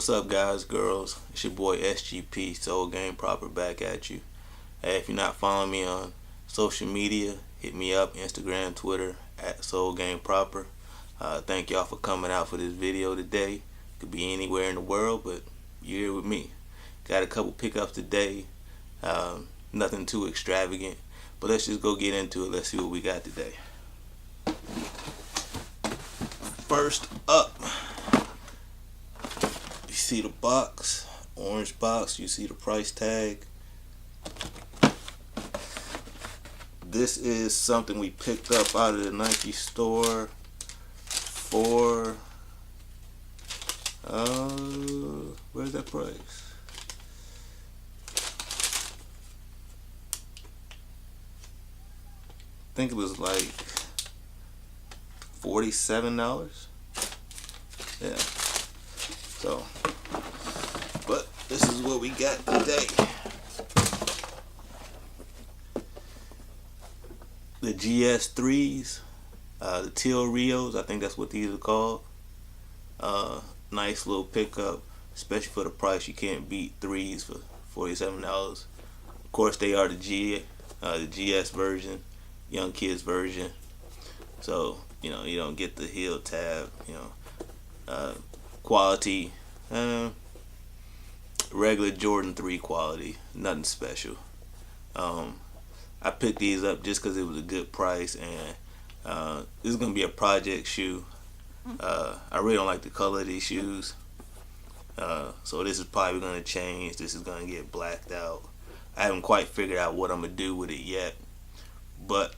What's up, guys, girls? It's your boy SGP, SoleGameProper, back at you. Hey, if you're not following me on social media, hit me up, Instagram, Twitter, at SoleGameProper. Thank y'all for coming out for this video today. Could be anywhere in the world, but you're here with me. Got a couple pickups today. Nothing too extravagant, but let's just go get into it. Let's see what we got today. First up, you see the box, orange box. You see the price tag. This is something we picked up out of the Nike store for where's that price? I think it was like $47. Yeah. So, but this is what we got today. The GS3s, the Teal Rios, I think that's what these are called. Nice little pickup, especially for the price. You can't beat threes for $47. Of course, they are the GS version, young kids version. So you know, you don't get the heel tab. You know, quality, regular Jordan 3 quality, nothing special. I picked these up just because it was a good price, and this is gonna be a project shoe. I really don't like the color of these shoes, so this is probably gonna change. This is gonna get blacked out. I haven't quite figured out what I'm gonna do with it yet, but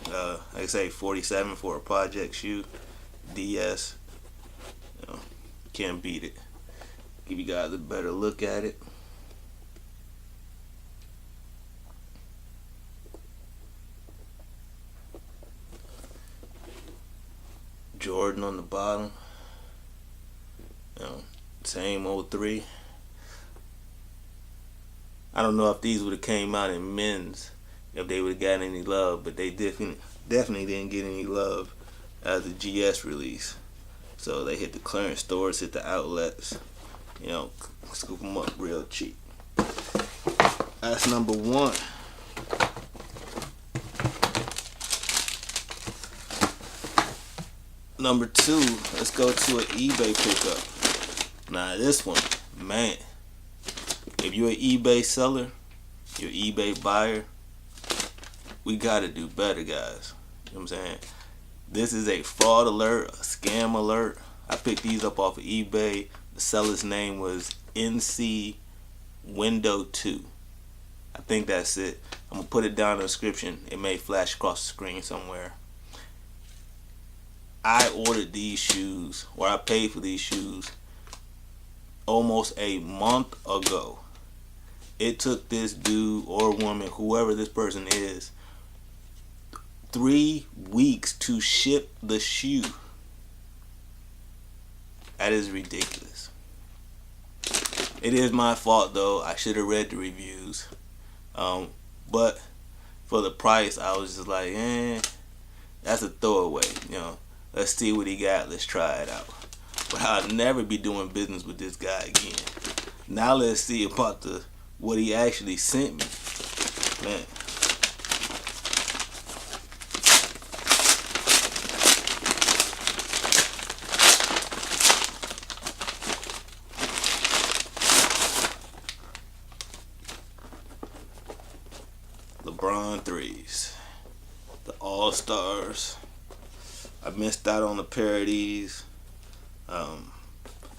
like I say, 47 for a project shoe, DS. You know, can't beat it. Give you guys a better look at it. Jordan on the bottom. You know, same old 3. I don't know if these would have came out in men's, if they would have gotten any love, but they definitely didn't get any love as the GS release. So they hit the clearance stores, hit the outlets, you know, scoop them up real cheap. That's number 1. Number 2, let's go to an eBay pickup. Now this one, man, if you're an eBay seller, you're an eBay buyer, we gotta do better, guys. You know what I'm saying? This is a fraud alert, a scam alert. I picked these up off of eBay. The seller's name was NC Window 2. I think that's it. I'm gonna put it down in the description. It may flash across the screen somewhere. I ordered these shoes, or I paid for these shoes, almost a month ago. It took this dude or woman, whoever this person is, 3 weeks to ship the shoe. That is ridiculous. It is my fault though. I should have read the reviews. But for the price, I was just like, that's a throwaway. You know, let's see what he got. Let's try it out. But I'll never be doing business with this guy again. Now let's see about what he actually sent me. Man. Lebron 3s, the Allstars. I missed out on a pair of these.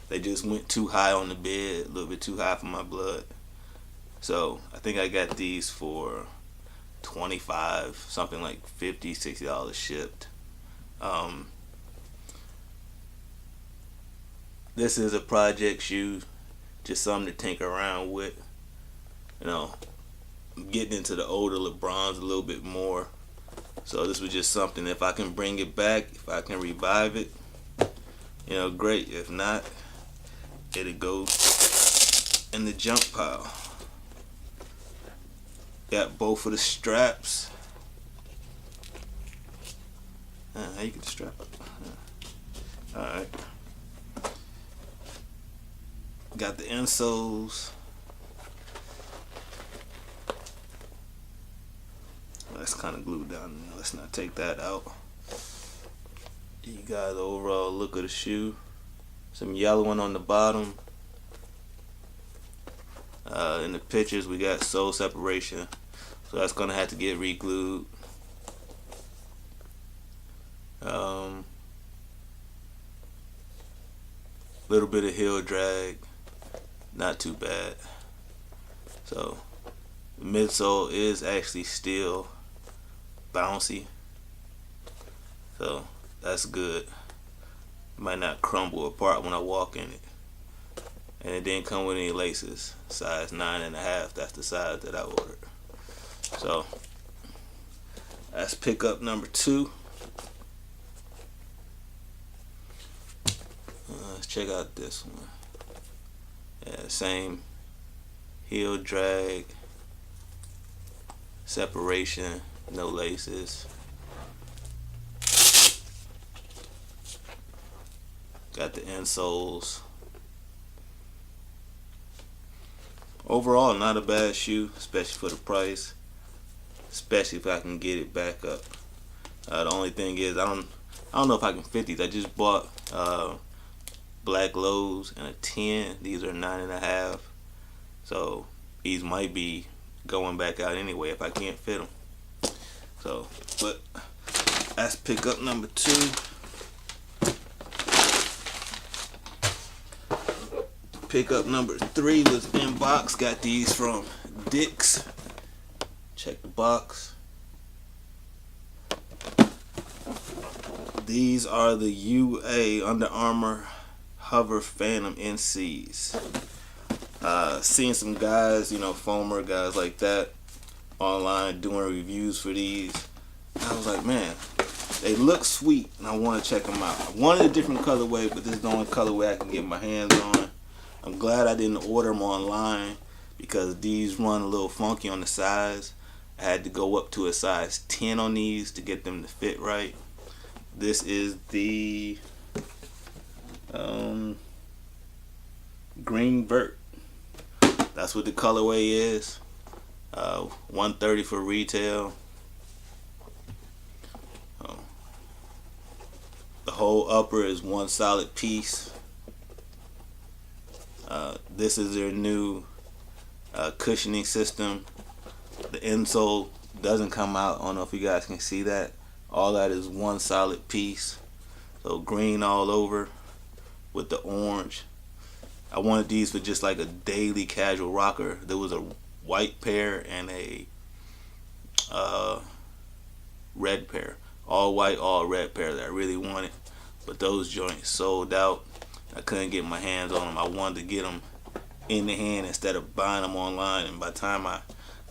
They just went too high on the bid, a little bit too high for my blood. So I think I got these for $25, something like $50, $60 shipped. This is a project shoe, just something to tinker around with. You know, I'm getting into the older Lebrons a little bit more. So this was just something, if I can bring it back, if I can revive it, you know, great. If not, it'll go in the junk pile. Got both of the straps. How you get the strap up? Alright. Got the insoles. That's kind of glued down there. Let's not take that out. You got the overall look of the shoe. Some yellowing on the bottom. In the pictures we got sole separation, so that's gonna have to get re-glued. Little bit of heel drag, not too bad. So the midsole is actually still bouncy, so that's good. Might not crumble apart when I walk in it. And it didn't come with any laces. Size 9.5, that's the size that I ordered. So that's pickup number 2. Let's check out this one. Yeah, same heel drag, separation, no laces. Got the insoles. Overall, not a bad shoe, especially for the price. Especially if I can get it back up. The only thing is, I don't know if I can fit these. I just bought black lows and a 10. These are 9.5. So these might be going back out anyway if I can't fit them. So, but that's pickup number 2. Pickup number 3 was in box. Got these from Dick's. Check the box. These are the UA Under Armour Hovr Phantom NCs. Seeing some guys, foamer guys like that online doing reviews for these. I was like, man, they look sweet and I want to check them out. I wanted a different colorway, but this is the only colorway I can get my hands on. I'm glad I didn't order them online because these run a little funky on the size. I had to go up to a size 10 on these to get them to fit right. This is the green Vert. That's what the colorway is. $130 for retail. The whole upper is one solid piece. This is their new cushioning system. The insole doesn't come out. I don't know if you guys can see that. All that is one solid piece. So green all over with the orange. I wanted these for just like a daily casual rocker. There was a white pair and a red pair. All white, all red pair that I really wanted. But those joints sold out. I couldn't get my hands on them. I wanted to get them in the hand instead of buying them online, and by the time I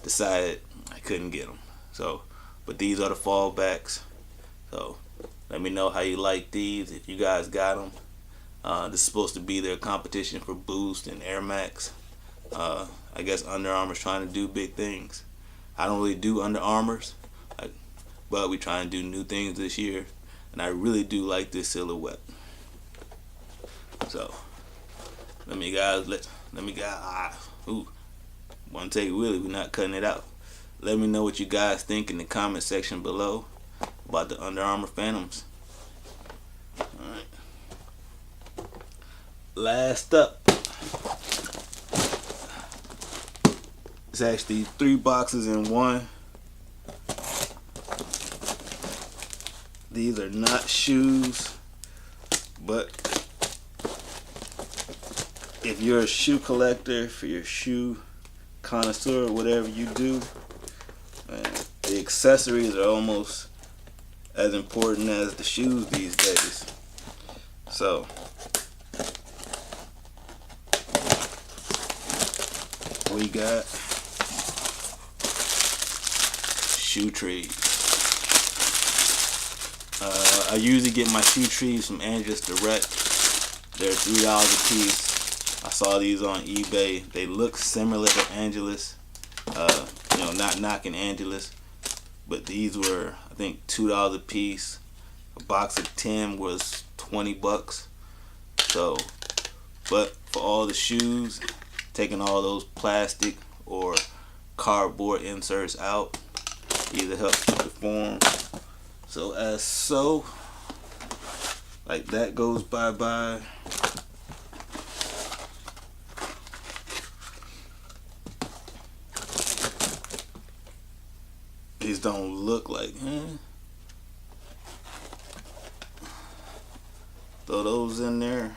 decided, I couldn't get them. So, but these are the fallbacks. So let me know how you like these, if you guys got them. This is supposed to be their competition for Boost and Air Max. I guess Under Armour's trying to do big things. I don't really do Under Armour's, but we trying to do new things this year, and I really do like this silhouette. So let me guys one take Willie, we're not cutting it out. Let me know what you guys think in the comment section below about the Under Armour Phantoms. Alright. Last up, it's actually 3 boxes in one. These are not shoes, but if you're a shoe collector, for your shoe connoisseur, whatever you do, the accessories are almost as important as the shoes these days. So we got shoe trees. I usually get my shoe trees from Angelus Direct. They're $3 a piece. I saw these on eBay. They look similar to Angelus. Not knocking Angelus, but these were, I think, $2 a piece. A box of 10 was $20. So, but for all the shoes, taking all those plastic or cardboard inserts out. Either helps keep the form. So as so, like that goes bye-bye. These don't look like, throw those in there.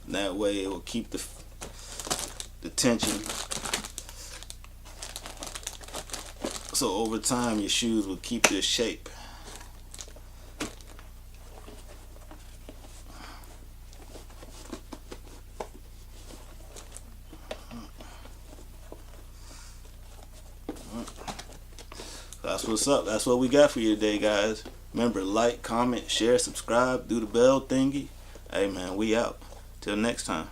That way it will keep the tension. So over time your shoes will keep their shape. That's what's up. That's what we got for you today, guys. Remember, like, comment, share, subscribe, do the bell thingy. Hey man, we out. Till next time.